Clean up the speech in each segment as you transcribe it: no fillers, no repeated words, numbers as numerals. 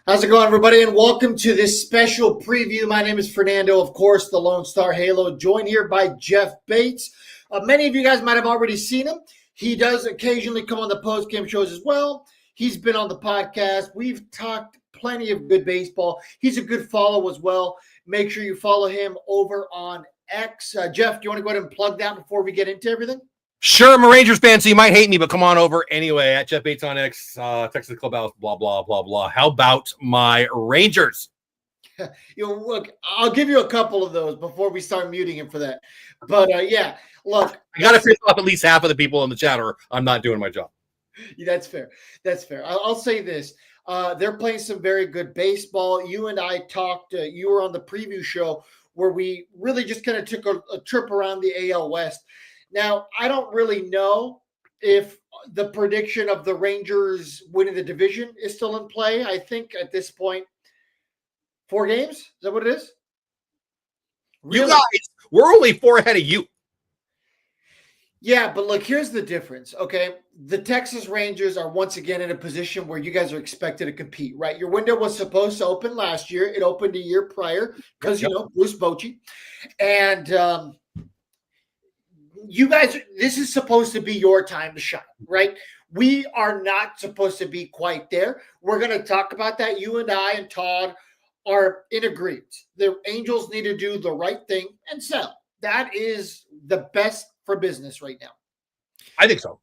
How's it going, everybody? And welcome to this special preview. My name is Fernando, of course, the Lone Star Halo, joined here by Jeff Bates. Many of you guys might have already seen him. He does occasionally come on the post-game shows as well. He's been on the podcast. We've talked plenty of good baseball. He's a good follow as well. Make sure you follow him over on X. Jeff, do you want to go ahead and plug that before we get into everything? Sure, I'm a Rangers fan, so you might hate me, but come on over anyway at Jeff Bates on X, Texas Clubhouse, blah, blah, blah, blah. How about my Rangers? Look, I'll give you a couple of those before we start muting him for that. But yeah, look. I got to piss off at least half of the people in the chat or I'm not doing my job. Yeah, that's fair. That's fair. I'll say this. They're playing some very good baseball. You and I talked, you were on the preview show where we really just kind of took a trip around the AL West. Now, I don't really know if the prediction of the Rangers winning the division is still in play. I think at this point, 4 games? Is that what it is? Really? You guys, we're only 4 ahead of you. Yeah, but look, here's the difference, okay? The Texas Rangers are once again in a position where you guys are expected to compete, right? Your window was supposed to open last year. It opened a year prior because, Bruce Bochy. And you guys, this is supposed to be your time to shine, right? We are not supposed to be quite there. We're going to talk about that. You and I and Todd are in agreement. The Angels need to do the right thing and sell. That is the best for business right now. I think so.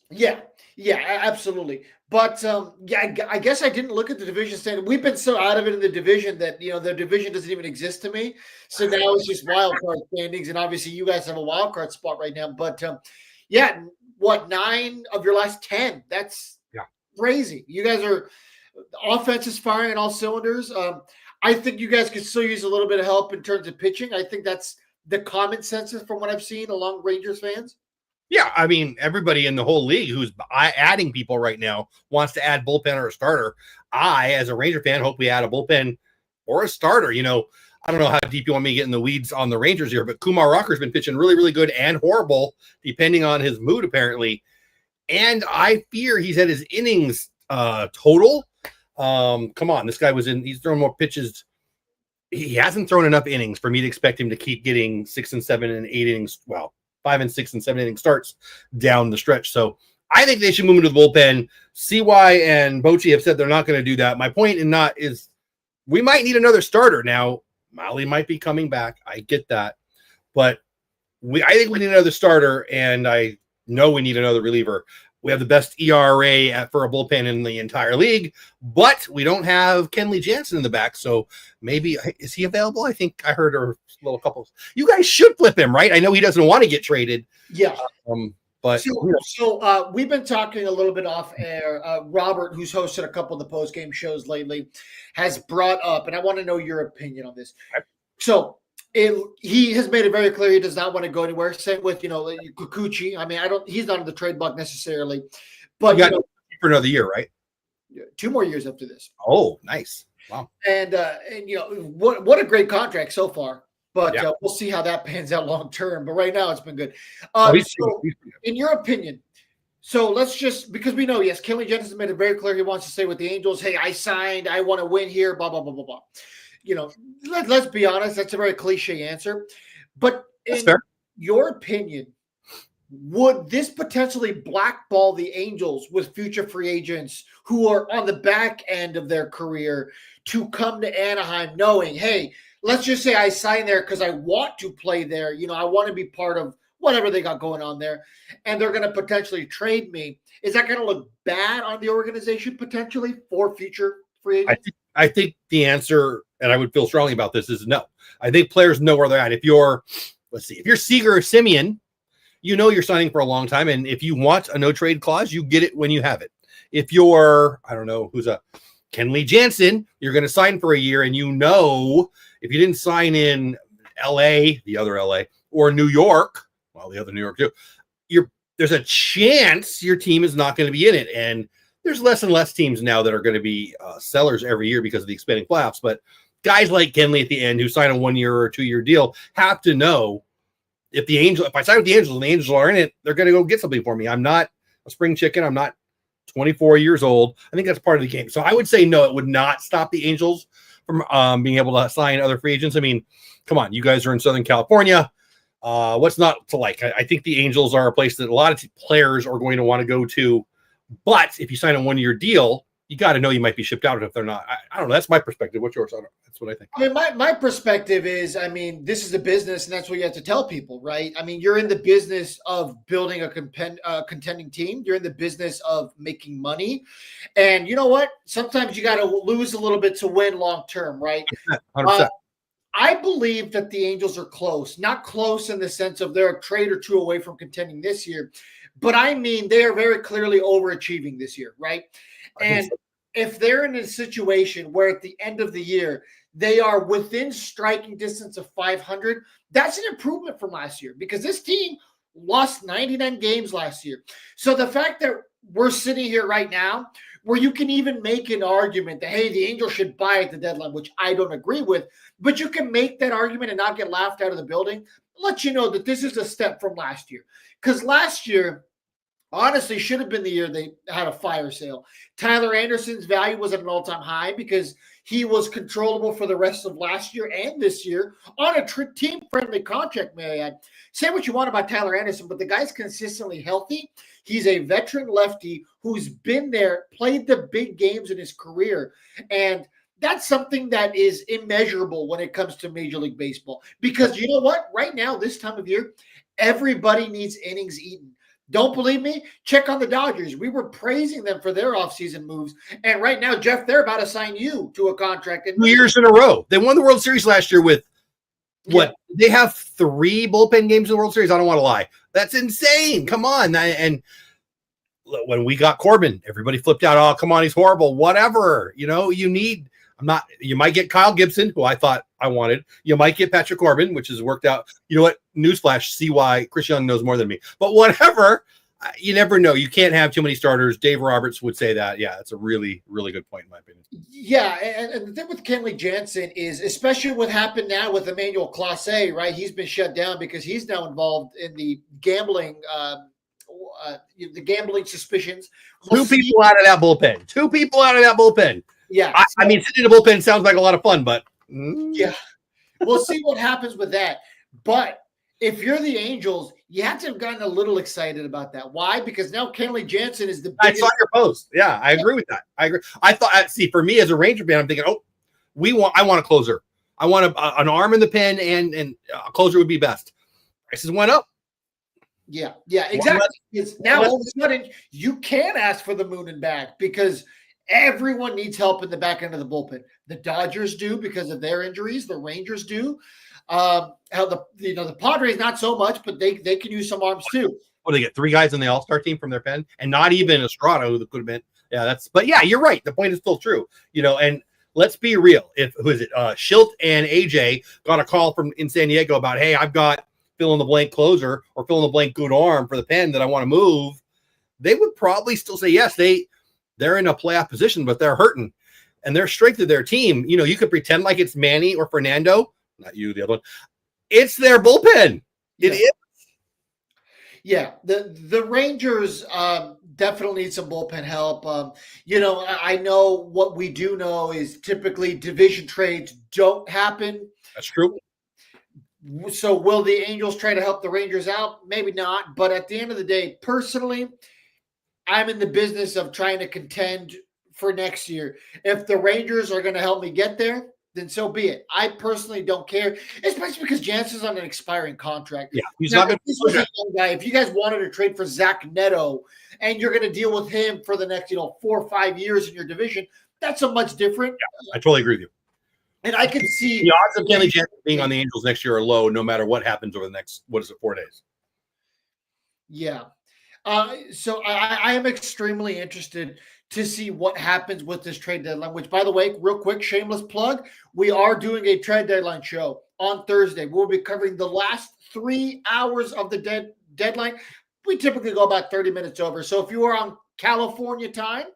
Yeah, absolutely. But I guess I didn't look at the division standing. We've been so out of it in the division that the division doesn't even exist to me. So now it's just wild card standings, and obviously you guys have a wild card spot right now. But 9 of your last 10? That's crazy. You guys are offense is firing on all cylinders. I think you guys could still use a little bit of help in terms of pitching. I think that's the common census from what I've seen along Rangers fans. Yeah, I mean, everybody in the whole league who's adding people right now wants to add bullpen or a starter. I, as a Ranger fan, hope we add a bullpen or a starter. I don't know how deep you want me to get in the weeds on the Rangers here, but Kumar Rocker's been pitching really, really good and horrible, depending on his mood, apparently. And I fear he's at his innings total. Come on, this guy he's throwing more pitches. He hasn't thrown enough innings for me to expect him to keep getting 6 and 7 and 8 innings. Well, 5 and 6 and 7 inning starts down the stretch. So I think they should move into the bullpen. CY and Bochy have said they're not going to do that. My point is we might need another starter. Now, Mahle might be coming back. I get that. But I think we need another starter, and I know we need another reliever. We have the best ERA for a bullpen in the entire league, but we don't have Kenley Jansen in the back. So maybe is he available? I think I heard a little couple. You guys should flip him, right? I know he doesn't want to get traded. Yeah. But so we've been talking a little bit off air. Robert, who's hosted a couple of the post game shows lately, has brought up, and I want to know your opinion on this. So he has made it very clear he does not want to go anywhere. Same with Kikuchi. I mean, he's not on the trade block necessarily, but for another year, right? 2 more years after this. Oh, nice! Wow. And what a great contract so far. But we'll see how that pans out long term. But right now, it's been good. In your opinion, so let's just because we know Kenley Jansen made it very clear he wants to stay with the Angels. Hey, I signed. I want to win here. Blah blah blah blah blah. Let's be honest, that's a very cliche answer. But in your opinion, would this potentially blackball the Angels with future free agents who are on the back end of their career to come to Anaheim knowing, hey, let's just say I signed there because I want to play there. I want to be part of whatever they got going on there, and they're going to potentially trade me. Is that going to look bad on the organization potentially for future free agents? I think the answer, and I would feel strongly about this, is no. I think players know where they're at. If you're Seager or Simeon, you're signing for a long time. And if you want a no trade clause, you get it when you have it. If you're, I don't know, who's a Kenley Jansen, you're going to sign for a year. And if you didn't sign in LA, the other LA, or New York, well, the other New York too, there's a chance your team is not going to be in it. And there's less and less teams now that are going to be sellers every year because of the expanding playoffs. But guys like Kenley at the end who sign a 1 year or 2 year deal have to know if I sign with the Angels and the Angels are in it, they're going to go get something for me. I'm not a spring chicken. I'm not 24 years old. I think that's part of the game. So I would say no, it would not stop the Angels from being able to sign other free agents. I mean, come on, you guys are in Southern California. What's not to like? I think the Angels are a place that a lot of players are going to want to go to. But if you sign a 1-year deal, you got to know you might be shipped out if they're not. I don't know. That's my perspective. What's yours? That's what I think. I mean, my perspective is, I mean, this is a business, and that's what you have to tell people, right? I mean, you're in the business of building a contending team. You're in the business of making money. And you know what? Sometimes you got to lose a little bit to win long term, right? 100%. I believe that the Angels are close, not close in the sense of they're a trade or two away from contending this year, but I mean they are very clearly overachieving this year, right? And if they're in a situation where at the end of the year they are within striking distance of 500, that's an improvement from last year because this team lost 99 games last year. So the fact that we're sitting here right now where you can even make an argument that, hey, the Angels should buy at the deadline, which I don't agree with, but you can make that argument and not get laughed out of the building, let you know that this is a step from last year. Because last year, honestly, should have been the year they had a fire sale. Tyler Anderson's value was at an all-time high because he was controllable for the rest of last year and this year on a team-friendly contract, may I add. Say what you want about Tyler Anderson, but the guy's consistently healthy. He's a veteran lefty who's been there, played the big games in his career, and that's something that is immeasurable when it comes to Major League Baseball. Because you know what? Right now, this time of year, everybody needs innings eaten. Don't believe me? Check on the Dodgers. We were praising them for their offseason moves. And right now, Jeff, they're about to sign you to a contract. 2 years in a row. They won the World Series last year with what? Yeah. They have 3 bullpen games in the World Series. I don't want to lie. That's insane. Come on. And when we got Corbin, everybody flipped out. Oh, come on. He's horrible. Whatever. You know, you might get Kyle Gibson, who I thought I wanted. You might get Patrick Corbin, which has worked out. You know what? Newsflash, see why Chris Young knows more than me. But whatever, you never know. You can't have too many starters. Dave Roberts would say that. Yeah, that's a really, really good point in my opinion. Yeah, and the thing with Kenley Jansen is, especially what happened now with Emmanuel Clase, right? He's been shut down because he's now involved in the gambling suspicions. Two people out of that bullpen. Yeah. I mean, sitting in the bullpen sounds like a lot of fun, but yeah, we'll see what happens with that. But if you're the Angels, you have to have gotten a little excited about that. Why? Because now Kenley Jansen is the biggest. I saw your post. Yeah, I agree with that. I agree. I thought, see, for me as a Ranger fan, I'm thinking, I want a closer. I want an arm in the pen, and a closer would be best. Prices went up. Yeah, exactly. Now all of a sudden you can ask for the moon and back because everyone needs help in the back end of the bullpen. The Dodgers do because of their injuries. The Rangers do. The Padres not so much, but they can use some arms too. Well, they get 3 guys on the All-Star team from their pen, and not even Estrada, who could have been. Yeah, but yeah, you're right. The point is still true. You know, and let's be real. Schilt and AJ got a call from in San Diego about, hey, I've got fill in the blank closer or fill in the blank good arm for the pen that I want to move. They would probably still say yes. They're in a playoff position, but they're hurting. And their strength of their team, you know, you could pretend like it's Manny or Fernando, not you, the other one. It's their bullpen. It is. Yeah, the Rangers definitely need some bullpen help. I know what we do know is typically division trades don't happen. That's true. So will the Angels try to help the Rangers out? Maybe not. But at the end of the day, personally, I'm in the business of trying to contend for next year. If the Rangers are going to help me get there, then so be it. I personally don't care, especially because Jansen's on an expiring contract. Yeah, he's now, not going to be a young guy. If you guys wanted to trade for Zach Neto and you're going to deal with him for the next, 4 or 5 years in your division, that's a much different. Yeah, I totally agree with you. And I can see the odds of Kenley Jansen being on the Angels next year are low, no matter what happens over the next 4 days. Yeah. So I am extremely interested to see what happens with this trade deadline, which, by the way, real quick, shameless plug, we are doing a trade deadline show on Thursday. We'll be covering the last 3 hours of the deadline. We typically go about 30 minutes over. So if you are on California time,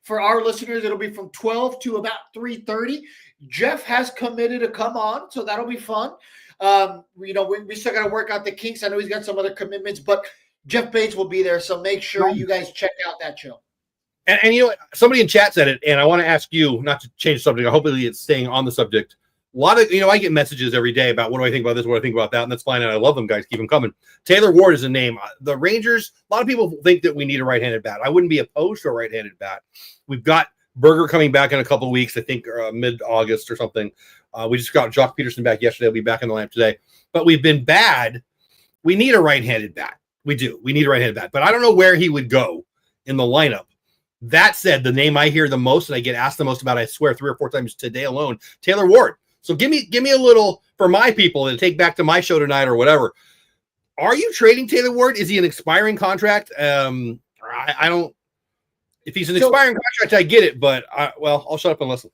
for our listeners, it'll be from 12 to about 3:30. Jeff has committed to come on, so that'll be fun. We still got to work out the kinks. I know he's got some other commitments, but Jeff Bates will be there, so make sure you guys check out that show. And you know what? Somebody in chat said it, and I want to ask you, not to change the subject. Hopefully it's staying on the subject. A lot of, I get messages every day about what do I think about this, what do I think about that, and that's fine. And I love them, guys. Keep them coming. Taylor Ward is a name. The Rangers, a lot of people think that we need a right-handed bat. I wouldn't be opposed to a right-handed bat. We've got Berger coming back in a couple of weeks, I think mid-August or something. We just got Jock Peterson back yesterday. He'll be back in the lineup today. But we've been bad. We need a right-handed bat. We do. We need a right-handed bat. But I don't know where he would go in the lineup. That said, the name I hear the most and I get asked the most about, I swear 3 or 4 times today alone, Taylor Ward. So give me a little, for my people to take back to my show tonight or whatever. Are you trading Taylor Ward? Is he an expiring contract? I don't. If he's an expiring contract, I get it. But I'll shut up and listen.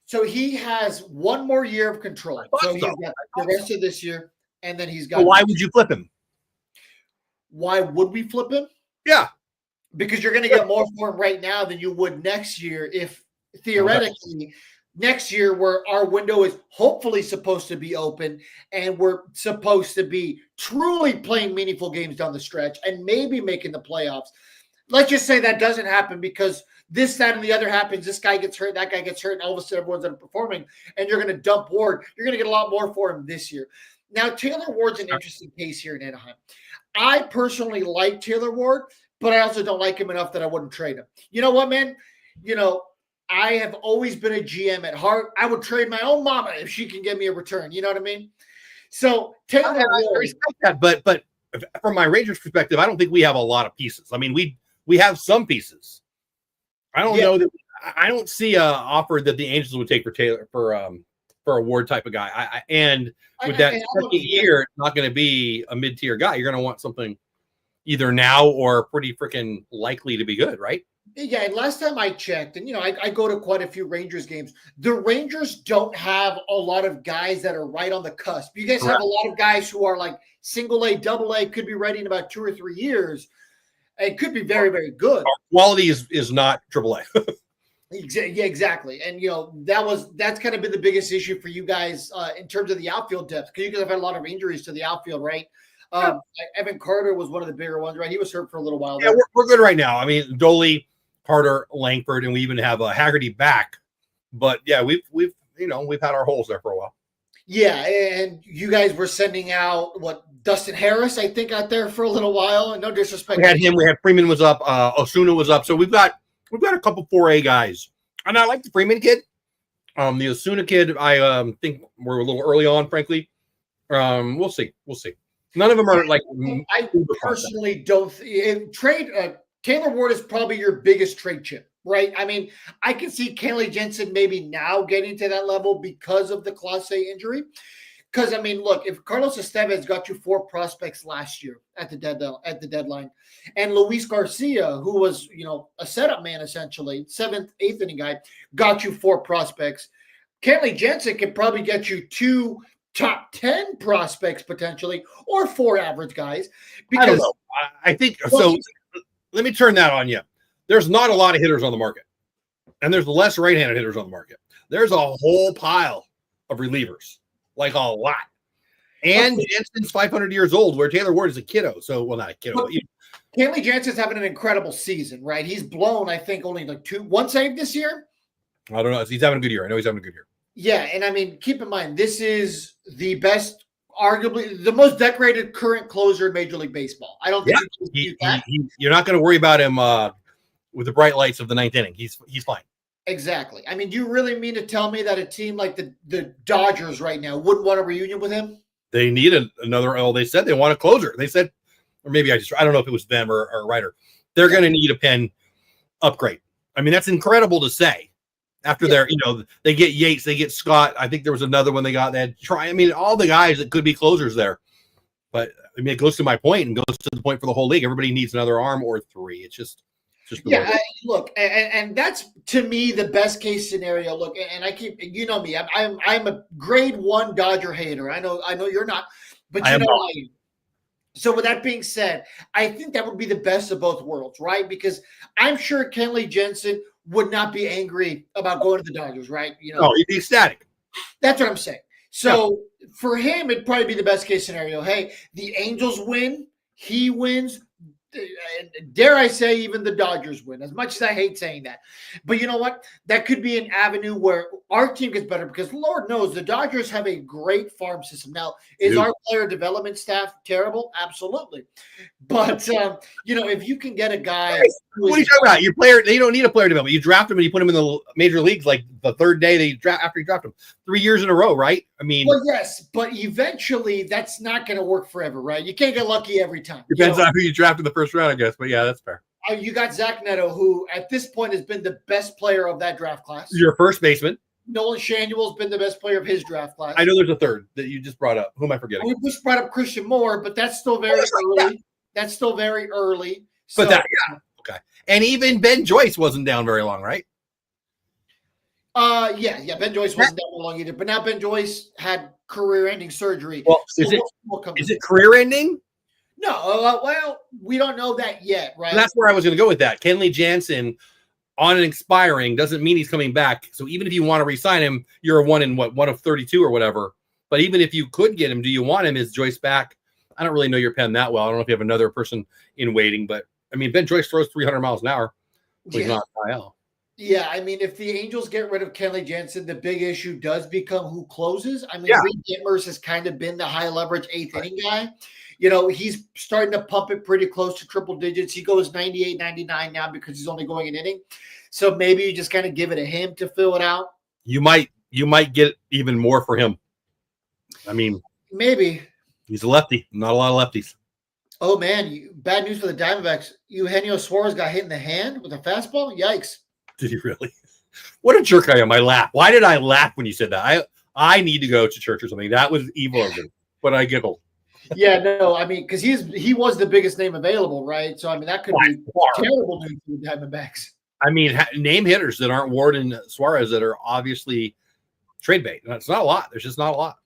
So he has 1 more year of control. So he's got the rest of this year, and then he's got. So why would you flip him? Why would we flip him? Yeah, because you're going to get more for him right now than you would next year. If theoretically. Next year, where our window is hopefully supposed to be open and we're supposed to be truly playing meaningful games down the stretch and maybe making the playoffs. Let's just say that doesn't happen because this, that, and the other happens. This guy gets hurt, that guy gets hurt, and all of a sudden everyone's underperforming, and you're going to dump Ward. You're going to get a lot more for him this year. Now, Taylor Ward's an interesting case here in Anaheim. I personally like Taylor Ward, but I also don't like him enough that I wouldn't trade him. You know what, man? I have always been a GM at heart. I would trade my own mama if she can give me a return. You know what I mean? So Taylor Ward, I respect that, but from my Rangers perspective, I don't think we have a lot of pieces. I mean, we have some pieces. I don't know that I don't see a offer that the Angels would take for Taylor for a Ward type of guy. With that second year, it's not going to be a mid-tier guy. You're going to want something either now or pretty freaking likely to be good, right? Yeah, and last time I checked, and I go to quite a few Rangers games. The Rangers don't have a lot of guys that are right on the cusp. You guys have a lot of guys who are like single A, double A, could be ready in about 2 or 3 years. It could be very, very good. Our quality is not triple A. Yeah, exactly. And that's kind of been the biggest issue for you guys in terms of the outfield depth, because you guys have had a lot of injuries to the outfield, right? Evan Carter was one of the bigger ones, right? He was hurt for a little while. Yeah, we're good right now. I mean, Dolly, Carter, Langford, and we even have Haggerty back. But yeah, we've had our holes there for a while. Yeah, and you guys were sending out Dustin Harris, I think, out there for a little while. And no disrespect. We had him. We had Freeman was up. Osuna was up. So we've got a couple 4A guys, and I like the Freeman kid. The Osuna kid, I think we're a little early on, frankly. We'll see. None of them are like. I personally don't trade. Taylor Ward is probably your biggest trade chip, right? I mean, I can see Kenley Jensen maybe now getting to that level because of the Clase injury. Because I mean, look, if Carlos Estevez got you 4 prospects last year at the deadline, and Luis Garcia, who was a setup man essentially, 7th, 8th inning guy, got you 4 prospects, Kenley Jensen can probably get you 2 top 10 prospects potentially, or 4 average guys. Because I don't know. I think so. Let me turn that on you. There's not a lot of hitters on the market, and there's less right-handed hitters on the market. There's a whole pile of relievers, like a lot. And Jensen's 500 years old, where Taylor Ward is a kiddo. So, well, not a kiddo. Kenley Jensen's having an incredible season, right? He's blown, I think, only like 1 save this year. I don't know. He's having a good year. I know he's having a good year. Yeah, and I mean, keep in mind, this is the best, arguably the most decorated current closer in Major League Baseball. I don't think you're not going to worry about him with the bright lights of the 9th inning. He's fine. Exactly. I mean, do you really mean to tell me that a team like the Dodgers right now wouldn't want a reunion with him? They need another. Oh, they said they want a closer. They said, or maybe I don't know if it was them or Ryder. They're going to need a pen upgrade. I mean, that's incredible to say. After they get Yates, they get Scott. I think there was another one they got. They had all the guys that could be closers there. But I mean, it goes to my point and goes to the point for the whole league. Everybody needs another arm or 3. It's just look, and that's to me the best case scenario. Look, and I keep, me, I'm a grade 1 Dodger hater. I know you're not, but I am. So with that being said, I think that would be the best of both worlds, right? Because I'm sure Kenley Jensen would not be angry about going to the Dodgers, right? No, he'd be ecstatic. That's what I'm saying. So for him, it'd probably be the best case scenario. Hey, the Angels win, he wins, dare I say, even the Dodgers win, as much as I hate saying that. But you know what? That could be an avenue where our team gets better because Lord knows the Dodgers have a great farm system. Now, is our player development staff terrible? Absolutely. But, if you can get a guy. What are you talking about? Your player, they don't need a player development. You draft him and you put him in the major leagues like the third day after you draft him 3 years in a row, right? I mean, well, yes, but eventually that's not going to work forever, right? You can't get lucky every time. Depends on who you draft in the first round, I guess. But yeah, that's fair. You got Zach Neto, who at this point has been the best player of that draft class. Your first baseman. Nolan Shanuel's been the best player of his draft class. I know there's a third that you just brought up. Who am I forgetting? We just brought up Christian Moore, but that's still very early. Yeah. That's still very early. So, but okay. And even Ben Joyce wasn't down very long, right? Yeah. Ben Joyce wasn't down very long either. But now Ben Joyce had career-ending surgery. Well, is it career-ending? No. Well, we don't know that yet, right? And that's where I was going to go with that. Kenley Jansen on an expiring doesn't mean he's coming back. So even if you want to re-sign him, you're one of 32 or whatever. But even if you could get him, do you want him? Is Joyce back? I don't really know your pen that well. I don't know if you have another person in waiting, but I mean, Ben Joyce throws 300 miles an hour. He's not IL. Yeah, I mean, if the Angels get rid of Kenley Jansen, the big issue does become who closes. I mean, Reed Detmers has kind of been the high leverage eighth inning guy. He's starting to pump it pretty close to triple digits. He goes 98, 99 now because he's only going an inning. So maybe you just kind of give it to him to fill it out. You might get even more for him. I mean, maybe. He's a lefty. Not a lot of lefties. Oh, man. Bad news for the Diamondbacks. Eugenio Suarez got hit in the hand with a fastball. Yikes. Did he really? What a jerk I am. I laughed. Why did I laugh when you said that? I need to go to church or something. That was evil of him, but I giggled. Yeah, no, I mean, because he was the biggest name available, right? So, I mean, that could be terrible news for the Diamondbacks. I mean, name hitters that aren't Ward and Suarez that are obviously trade bait. It's not a lot. There's just not a lot.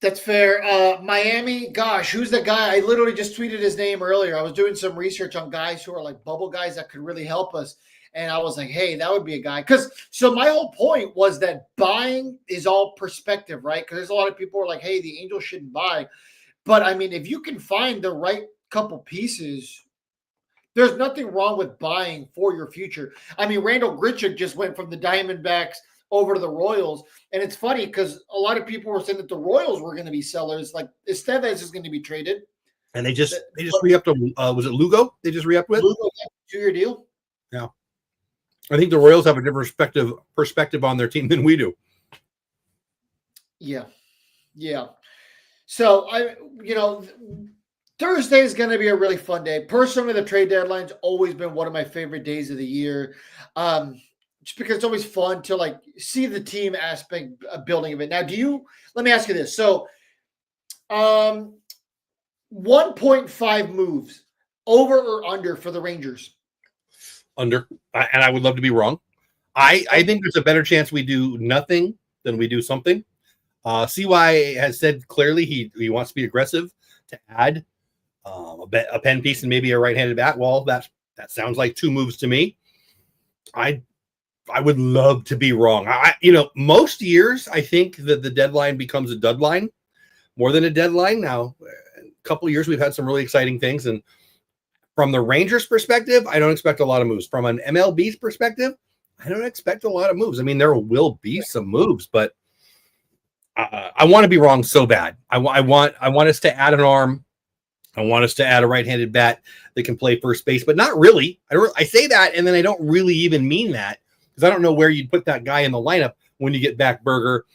That's fair. Miami, gosh, who's the guy? I literally just tweeted his name earlier. I was doing some research on guys who are like bubble guys that could really help us. And I was like, hey, that would be a guy. So my whole point was that buying is all perspective, right? Because there's a lot of people who are like, hey, the Angels shouldn't buy. But, I mean, if you can find the right couple pieces, there's nothing wrong with buying for your future. I mean, Randall Grichuk just went from the Diamondbacks over to the Royals. And it's funny because a lot of people were saying that the Royals were going to be sellers. Like Estevez is going to be traded. And they just re-upped. Was it Lugo? They just re-upped with Lugo, 2-year deal. Yeah, I think the Royals have a different perspective on their team than we do. Yeah. So Thursday is going to be a really fun day. Personally, the trade deadline's always been one of my favorite days of the year. Just because it's always fun to see the team aspect of building of it. Now, let me ask you this. So 1.5 moves, over or under for the Rangers? Under. And I would love to be wrong. I think there's a better chance we do nothing than we do something. CY has said clearly he wants to be aggressive to add a pen piece and maybe a right-handed bat. Well, that sounds like 2 moves to me. I would love to be wrong. Most years I think that the deadline becomes a dudline more than a deadline. Now, a couple of years we've had some really exciting things, and from the Rangers' perspective, I don't expect a lot of moves. From an MLB's perspective, I don't expect a lot of moves. I mean, there will be some moves, but I want to be wrong so bad. I want us to add an arm. I want us to add a right-handed bat that can play first base, but not really. I say that, and then I don't really even mean that, because I don't know where you'd put that guy in the lineup when you get back Berger.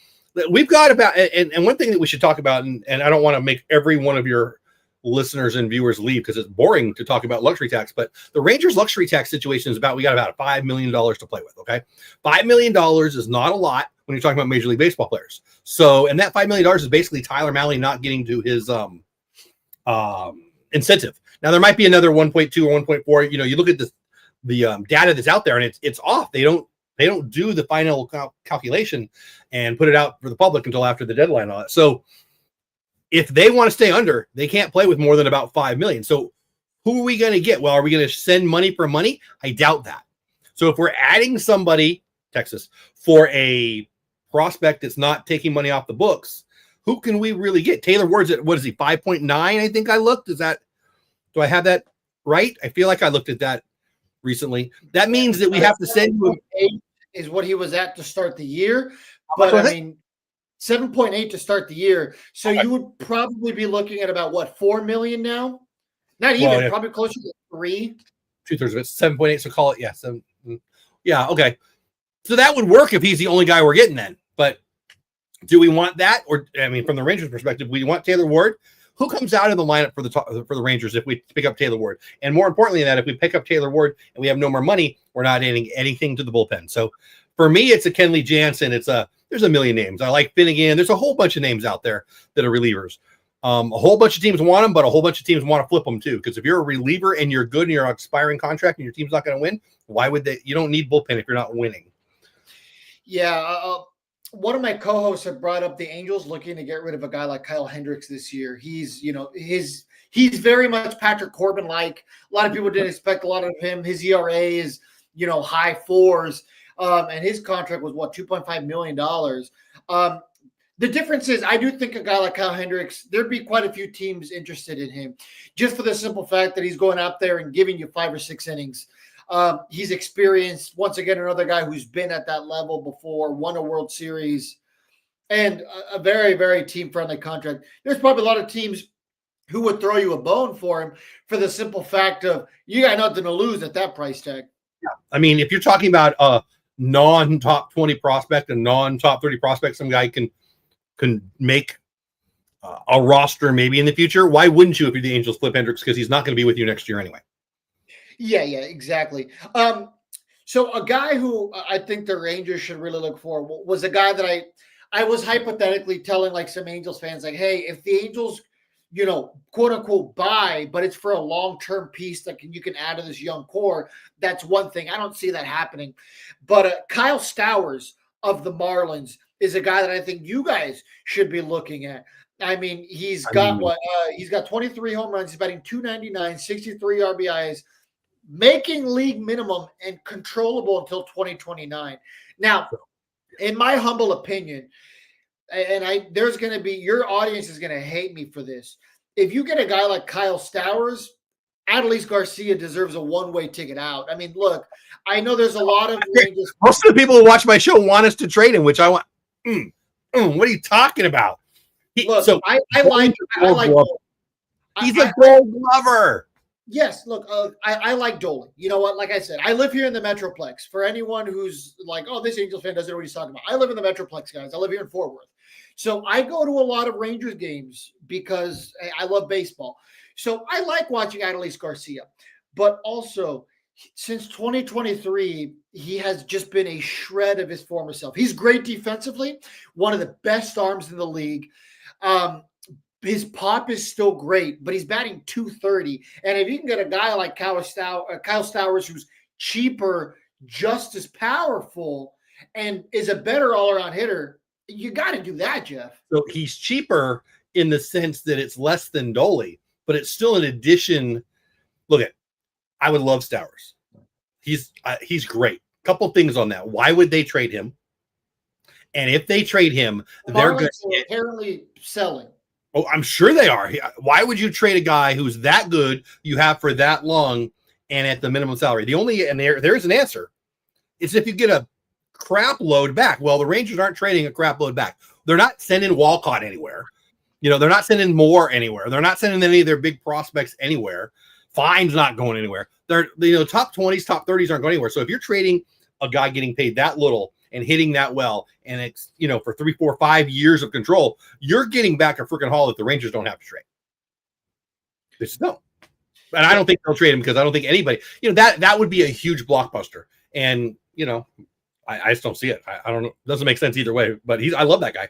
We've got about, and one thing that we should talk about, and I don't want to make every one of your listeners and viewers leave because it's boring to talk about luxury tax, but the Rangers luxury tax situation is we got about $5 million to play with. Okay. $5 million is not a lot when you're talking about Major League Baseball players. So, and that $5 million is basically Tyler Mahle not getting to his incentive. Now there might be another 1.2 or 1.4. You look at the data that's out there and it's off. They don't do the final calculation and put it out for the public until after the deadline and all that. So if they want to stay under, they can't play with more than about 5 million. So who are we going to get? Well, are we going to send money for money? I doubt that. So if we're adding somebody, Texas, for a prospect that's not taking money off the books, who can we really get? Taylor Ward's at, what is he, 5.9? I think I looked. Do I have that right? I feel like I looked at that recently. That means that we have to send you 8 is what he was at to start the year. But I mean, 7.8 to start the year. So you would probably be looking at about what, 4 million now? Not even, probably closer to 3. 2/3 of it, 7.8. So call it, yeah, 7. Yeah, okay. So that would work if he's the only guy we're getting then. But do we want that? Or, I mean, from the Rangers' perspective, we want Taylor Ward. Who comes out of the lineup for the Rangers if we pick up Taylor Ward? And more importantly than that, if we pick up Taylor Ward and we have no more money, we're not adding anything to the bullpen. So for me, it's a Kenley Jansen. There's a million names. I like Finnegan. There's a whole bunch of names out there that are relievers. A whole bunch of teams want them, but a whole bunch of teams want to flip them too. Because if you're a reliever and you're good and you're on expiring contract and your team's not going to win, why would they? You don't need bullpen if you're not winning. Yeah. One of my co-hosts had brought up the Angels looking to get rid of a guy like Kyle Hendricks this year. He's very much Patrick Corbin-like. A lot of people didn't expect a lot of him. His ERA is, high 4s. And his contract was $2.5 million. The difference is I do think a guy like Kyle Hendricks, there'd be quite a few teams interested in him just for the simple fact that he's going out there and giving you 5 or 6 innings. He's experienced, once again, another guy who's been at that level before, won a World Series, and a very, very team-friendly contract. There's probably a lot of teams who would throw you a bone for him for the simple fact of you got nothing to lose at that price tag. Yeah. I mean, if you're talking about a non-top 20 prospect, a non-top 30 prospect, some guy can make a roster maybe in the future, why wouldn't you if you're the Angels flip Hendricks? Because he's not going to be with you next year anyway. Yeah, exactly. So a guy who I think the Rangers should really look for was a guy that I was hypothetically telling like some Angels fans, like, hey, if the Angels, quote unquote buy, but it's for a long-term piece that you can add to this young core, that's one thing. I don't see that happening. But Kyle Stowers of the Marlins is a guy that I think you guys should be looking at. I mean, he's got 23 home runs. He's batting .299, 63 RBIs, making league minimum and controllable until 2029. Now, in my humble opinion, and there's going to be, your audience is going to hate me for this. If you get a guy like Kyle Stowers, Adolis Garcia deserves a one-way ticket out. I mean, look, I know there's a lot of Rangers. Most of the people who watch my show want us to trade him, which I want. What are you talking about? I like he's a Gold Glover. Yes, look, I like Dolan. You know what? Like I said, I live here in the Metroplex. For anyone who's like, oh, this Angels fan doesn't know what he's talking about. I live in the Metroplex, guys. I live here in Fort Worth. So I go to a lot of Rangers games because I love baseball. So I like watching Adolis Garcia. But also, since 2023, he has just been a shred of his former self. He's great defensively, one of the best arms in the league. His pop is still great, but he's batting .230. And if you can get a guy like Kyle Stowers, who's cheaper, just as powerful, and is a better all-around hitter, you got to do that, Jeff. So he's cheaper in the sense that it's less than Dolly, but it's still an addition. Look I would love Stowers. He's great. Couple things on that. Why would they trade him? And if they trade him, they're going to apparently selling. Oh, I'm sure they are. Why would you trade a guy who's that good, you have for that long, and at the minimum salary? There is an answer. It's if you get a crap load back. Well, the Rangers aren't trading a crap load back. They're not sending Walcott anywhere. They're not sending Moore anywhere. They're not sending any of their big prospects anywhere. Fine's not going anywhere. They're top 20s, top 30s aren't going anywhere. So if you're trading a guy getting paid that little and hitting that well, and it's for 3, 4, 5 years of control, you're getting back a freaking haul that the Rangers don't have to trade. They just don't. And I don't think they'll trade him because I don't think anybody, that would be a huge blockbuster. And I just don't see it. I don't know. It doesn't make sense either way. But I love that guy.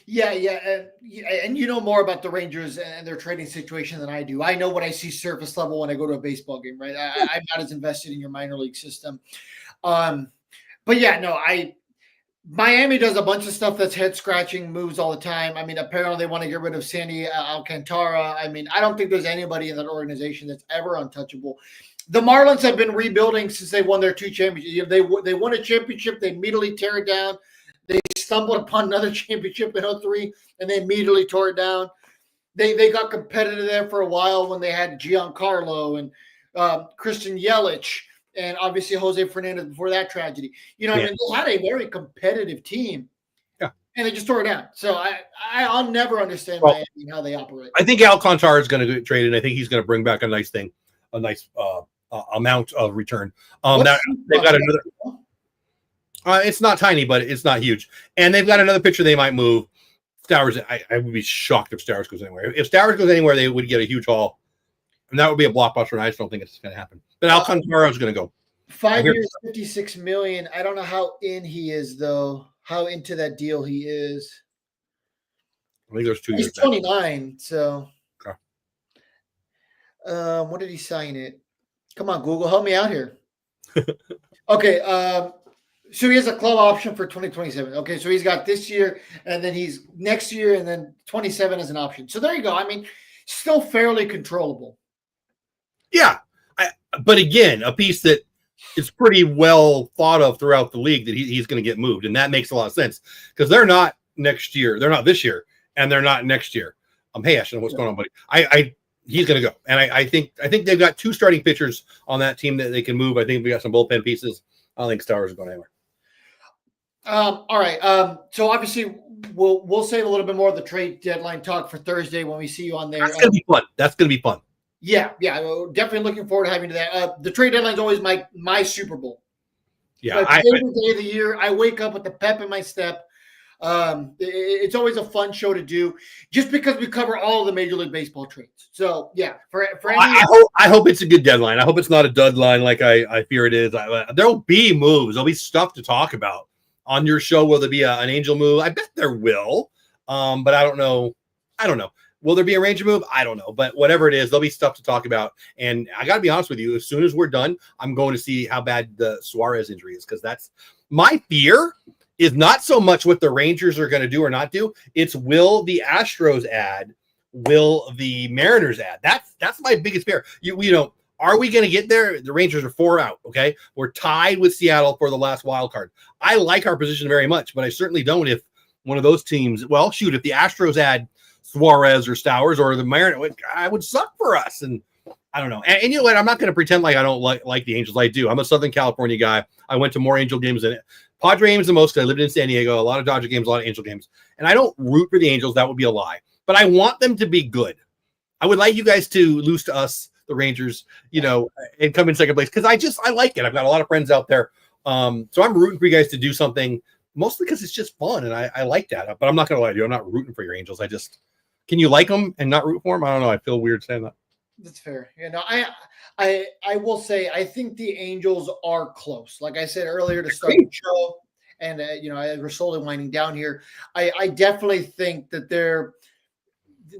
Yeah, and you know more about the Rangers and their trading situation than I do. I know what I see surface level when I go to a baseball game, right? I'm not as invested in your minor league system. But yeah, no, Miami does a bunch of stuff that's head-scratching moves all the time. I mean, apparently they want to get rid of Sandy Alcantara. I mean, I don't think there's anybody in that organization that's ever untouchable. The Marlins have been rebuilding since they won their 2 championships. They won a championship. They immediately tear it down. They stumbled upon another championship in 2003, and they immediately tore it down. They got competitive there for a while when they had Giancarlo and Christian Yelich and obviously Jose Fernandez before that tragedy. You know, I mean, they had a very competitive team. Yeah. And they just tore it down. So I'll never understand Miami and how they operate. I think Alcantara is going to get traded. I think he's going to bring back a nice amount of return. They've got another. It's not tiny, but it's not huge. And they've got another pitcher they might move. Stowers, I would be shocked if Stowers goes anywhere. If Stowers goes anywhere, they would get a huge haul. And that would be a blockbuster, and I just don't think it's going to happen. But Alcantara is going to go. 5 years, $56 million. I don't know how in he is, though. How into that deal he is. I think there's 2 years. He's 29, so. Okay. When did he sign it? Come on, Google, help me out here. Okay, so he has a club option for 2027. Okay, so he's got this year, and then he's next year, and then 27 as an option. So there you go. I mean, still fairly controllable. Yeah, but again, a piece that is pretty well thought of throughout the league that he's going to get moved, and that makes a lot of sense because they're not next year, they're not this year, and they're not next year. Hey, Ashton, what's going on, buddy? He's going to go, and I think they've got 2 starting pitchers on that team that they can move. I think we got some bullpen pieces. I don't think Stowers is going anywhere. All right. So obviously we'll save a little bit more of the trade deadline talk for Thursday when we see you on there. That's going to be fun. That's going to be fun. Yeah. Definitely looking forward to having to that. The trade deadline is always my Super Bowl. Yeah. Favorite day of the year. I wake up with the pep in my step. It's always a fun show to do just because we cover all of the Major League Baseball trades. So yeah, I hope it's a good deadline. I hope it's not a deadline like I fear it is. There'll be moves. There'll be stuff to talk about on your show. Will there be an Angel move? I bet there will. But I don't know. Will there be a Ranger move? I don't know. But whatever it is, there'll be stuff to talk about. And I got to be honest with you. As soon as we're done, I'm going to see how bad the Suarez injury is because that's my fear. Is not so much what the Rangers are going to do or not do. It's will the Astros add? Will the Mariners add? That's my biggest fear. You know, are we going to get there? The Rangers are 4 out. Okay, we're tied with Seattle for the last wild card. I like our position very much, but I certainly don't if one of those teams. Well, shoot, if the Astros add Suarez or Stowers or the Mariners, I would suck for us. And I don't know. And you know what? I'm not going to pretend like I don't like the Angels. I do. I'm a Southern California guy. I went to more Angel games than Padre games the most because I lived in San Diego. A lot of Dodger games, a lot of Angel games. And I don't root for the Angels. That would be a lie. But I want them to be good. I would like you guys to lose to us, the Rangers, you know, and come in second place because I like it. I've got a lot of friends out there. So I'm rooting for you guys to do something mostly because it's just fun. And I like that. But I'm not going to lie to you. I'm not rooting for your Angels. Can you like them and not root for them? I don't know. I feel weird saying that. That's fair. You know, I will say I think the Angels are close. Like I said earlier to start the show, and you know, we're slowly winding down here. I definitely think that they're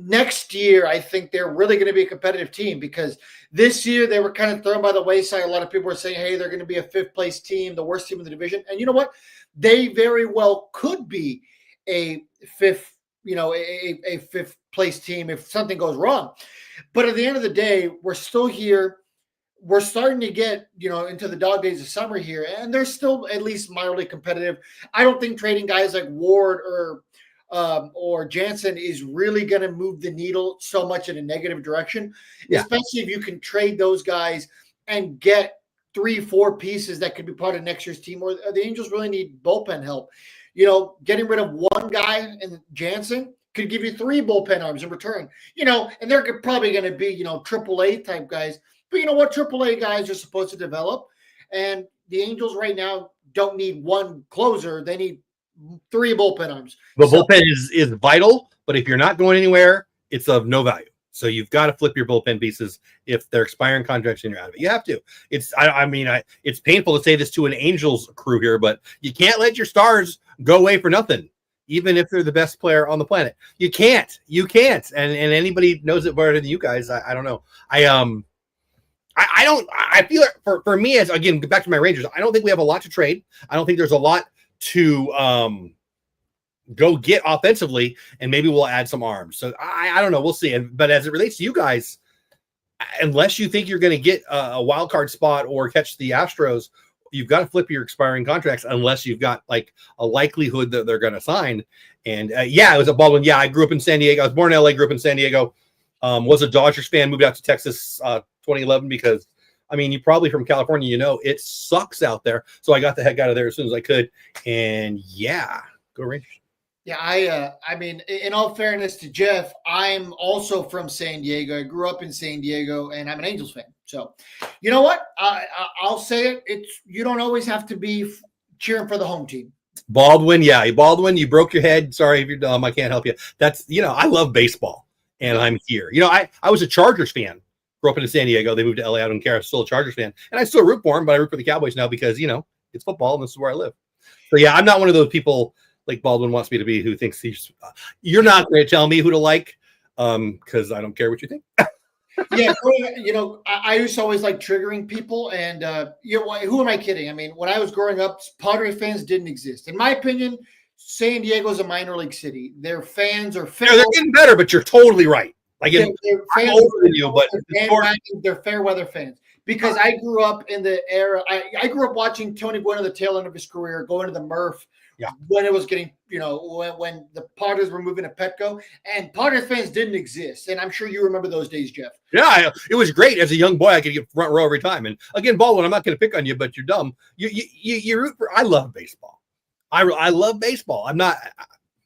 next year. I think they're really going to be a competitive team because this year they were kind of thrown by the wayside. A lot of people were saying, "Hey, they're going to be a 5th place team, the worst team in the division." And you know what? They very well could be a 5th. You know, a 5th place team if something goes wrong. But at the end of the day, we're still here. We're starting to get, you know, into the dog days of summer here, and they're still at least mildly competitive. I don't think trading guys like Ward or Jansen is really going to move the needle so much in a negative direction, especially if you can trade those guys and get 3-4 pieces that could be part of next year's team. Or the Angels really need bullpen help. You know, getting rid of one guy in Jansen could give you 3 bullpen arms in return. You know, and they're probably going to be, you know, AAA type guys. But you know what? AAA guys are supposed to develop. And the Angels right now don't need 1 closer. They need 3 bullpen arms. The bullpen is vital, but if you're not going anywhere, it's of no value. So you've got to flip your bullpen pieces if they're expiring contracts and you're out of it. You have to. It's it's painful to say this to an Angels crew here, but you can't let your stars go away for nothing, even if they're the best player on the planet. You can't. And anybody knows it better than you guys. I don't know. I feel like for me, as again, back to my Rangers, I don't think we have a lot to trade. I don't think there's a lot to go get offensively, and maybe we'll add some arms. So I don't know. We'll see. But as it relates to you guys, unless you think you're going to get a wild card spot or catch the Astros, you've got to flip your expiring contracts unless you've got like a likelihood that they're going to sign. And yeah, it was a Baldwin. Yeah, I grew up in San Diego. I was born in LA, grew up in San Diego. Was a Dodgers fan, moved out to Texas 2011 because, I mean, you probably from California, you know, it sucks out there. So I got the heck out of there as soon as I could. And yeah, go Rangers. Yeah, I mean, in all fairness to Jeff, I'm also from San Diego. I grew up in San Diego, and I'm an Angels fan. So, you know what? I'll say it. It's you don't always have to be cheering for the home team. Baldwin, yeah, Baldwin, you broke your head. Sorry if you're dumb. I can't help you. That's, you know, I love baseball, and I'm here. You know, I was a Chargers fan. Grew up in San Diego. They moved to LA. I don't care. I'm still a Chargers fan, and I still root for them, but I root for the Cowboys now because, you know, it's football, and this is where I live. So yeah, I'm not one of those people like Baldwin wants me to be, who thinks he's. You're not going to tell me who to like, because I don't care what you think. Yeah, you know, I used to always like triggering people, and you know, who am I kidding? I mean, when I was growing up, Padres fans didn't exist. In my opinion, San Diego is a minor league city. Their fans are fair. They're getting better, but you're totally right. Like I'm older than you, but they're fair weather fans. Because I grew up in the era, I grew up watching Tony Gwynn at the tail end of his career, going to the Murph. Yeah. When it was getting, you know, when the Padres were moving to Petco, and Padres fans didn't exist. And I'm sure you remember those days, Jeff. Yeah, it was great. As a young boy, I could get front row every time. And again, Baldwin, I'm not going to pick on you, but you're dumb. You root for. I love baseball. I love baseball.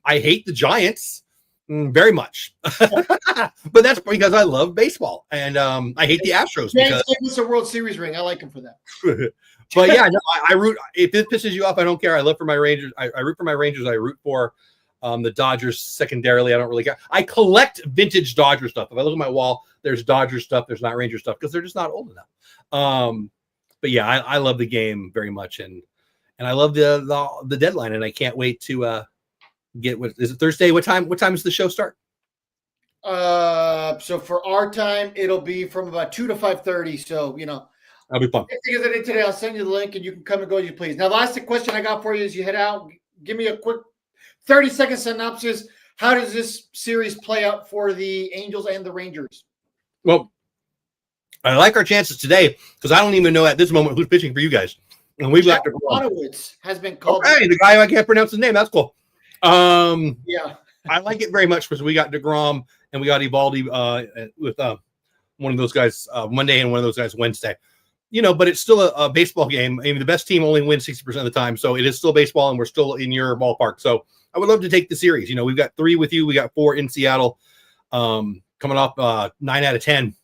I hate the Giants very much, but that's because I love baseball, and I hate the Astros because it's a World Series ring. I like him for that. But yeah, no, I root. If it pisses you off, I don't care. I live for my Rangers. I root for my Rangers. I root for the Dodgers secondarily. I don't really care. I collect vintage Dodger stuff. If I look at my wall, there's Dodger stuff. There's not Ranger stuff because they're just not old enough. But yeah, I love the game very much, and I love the deadline, and I can't wait to get. What is it, Thursday? What time does the show start? So for our time, it'll be from about 2 to 5:30. So you know. That'll be fun. Because I did today, I'll send you the link and you can come and go as you please. Now, the last question I got for you is you head out. Give me a quick 30-second synopsis. How does this series play out for the Angels and the Rangers? Well, I like our chances today because I don't even know at this moment who's pitching for you guys. And we've got Bonowitz has been called. Okay, the guy I can't pronounce his name. That's cool. Yeah. I like it very much because we got DeGrom and we got Eovaldi with one of those guys Monday and one of those guys Wednesday. You know, but it's still a baseball game. I mean, the best team only wins 60% of the time. So it is still baseball, and we're still in your ballpark. So I would love to take the series. You know, we've got 3 with you. We got 4 in Seattle coming off 9 out of 10.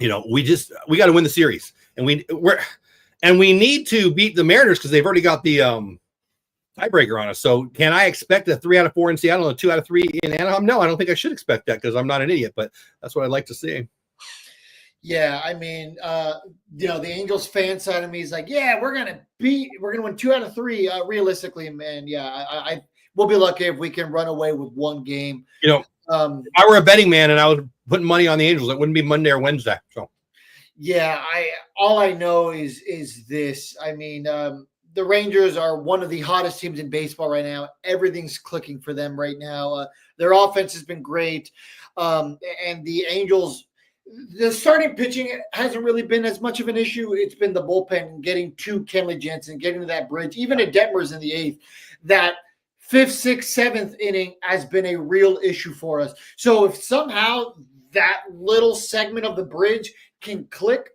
You know, we got to win the series. And we need to beat the Mariners because they've already got the tiebreaker on us. So can I expect a 3 out of 4 in Seattle and a 2 out of 3 in Anaheim? No, I don't think I should expect that because I'm not an idiot, but that's what I'd like to see. Yeah, I mean, you know, the Angels fan side of me is like, yeah, we're gonna win 2 out of 3. Realistically, man, yeah, I we'll be lucky if we can run away with one game. You know, if I were a betting man and I was putting money on the Angels, it wouldn't be Monday or Wednesday. So, yeah, all I know is this. I mean, the Rangers are one of the hottest teams in baseball right now. Everything's clicking for them right now. Their offense has been great, and the Angels. The starting pitching hasn't really been as much of an issue. It's been the bullpen getting to Kenley Jansen, getting to that bridge, even at Detmers in the 8th. That 5th, 6th, 7th inning has been a real issue for us. So if somehow that little segment of the bridge can click,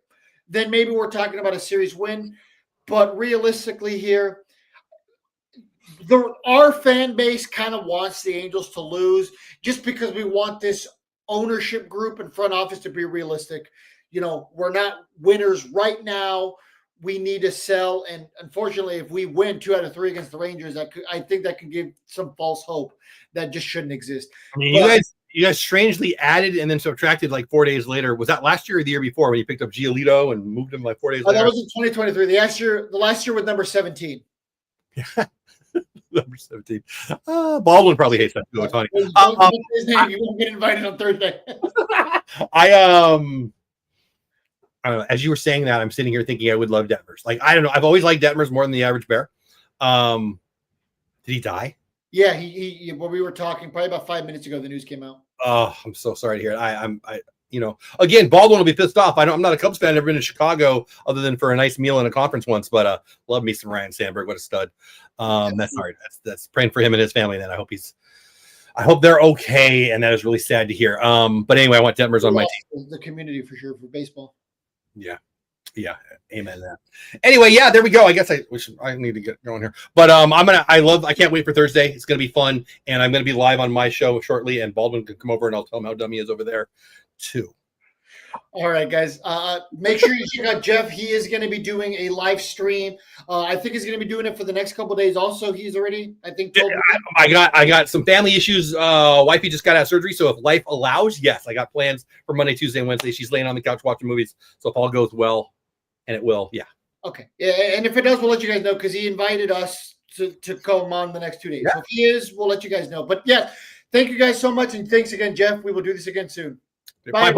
then maybe we're talking about a series win. But realistically here, our fan base kind of wants the Angels to lose just because we want this ownership group and front office to be realistic. You know, we're not winners right now. We need to sell. And unfortunately, if we win 2 out of 3 against the Rangers, I think that could give some false hope that just shouldn't exist. I mean, you guys strangely added and then subtracted like 4 days later. Was that last year or the year before when you picked up Giolito and moved him like 4 days later? That was in 2023. The last year with number 17. Yeah. Number 17. Baldwin probably hates that too, Tony. His name. You won't get invited on Thursday. I don't know. As you were saying that, I'm sitting here thinking I would love Detmers. Like, I don't know. I've always liked Detmers more than the average bear. Did he die? Yeah, he when we were talking probably about 5 minutes ago, the news came out. Oh, I'm so sorry to hear it. again, Baldwin will be pissed off. I'm not a Cubs fan. I've never been to Chicago other than for a nice meal and a conference once, but love me some Ryan Sandberg. What a stud. That's hard. That's praying for him and his family. Then I hope they're okay. And that is really sad to hear. But anyway, I want Detmers on my team. The community for sure for baseball. Yeah. Amen. That. Anyway, yeah, there we go. I guess I need to get going here, but I can't wait for Thursday. It's going to be fun. And I'm going to be live on my show shortly, and Baldwin can come over and I'll tell him how dumb he is over there too. All right, guys. Make sure you check out Jeff. He is going to be doing a live stream. I think he's going to be doing it for the next couple of days. Also, he's already, I think, told I got some family issues. Wifey just got out of surgery, so if life allows, yes, I got plans for Monday, Tuesday, and Wednesday. She's laying on the couch watching movies. So if all goes well, and it will, yeah. Okay. Yeah, and if it does, we'll let you guys know because he invited us to come on the next 2 days. Yeah. So if he is, we'll let you guys know. But yeah, thank you guys so much, and thanks again, Jeff. We will do this again soon. Bye.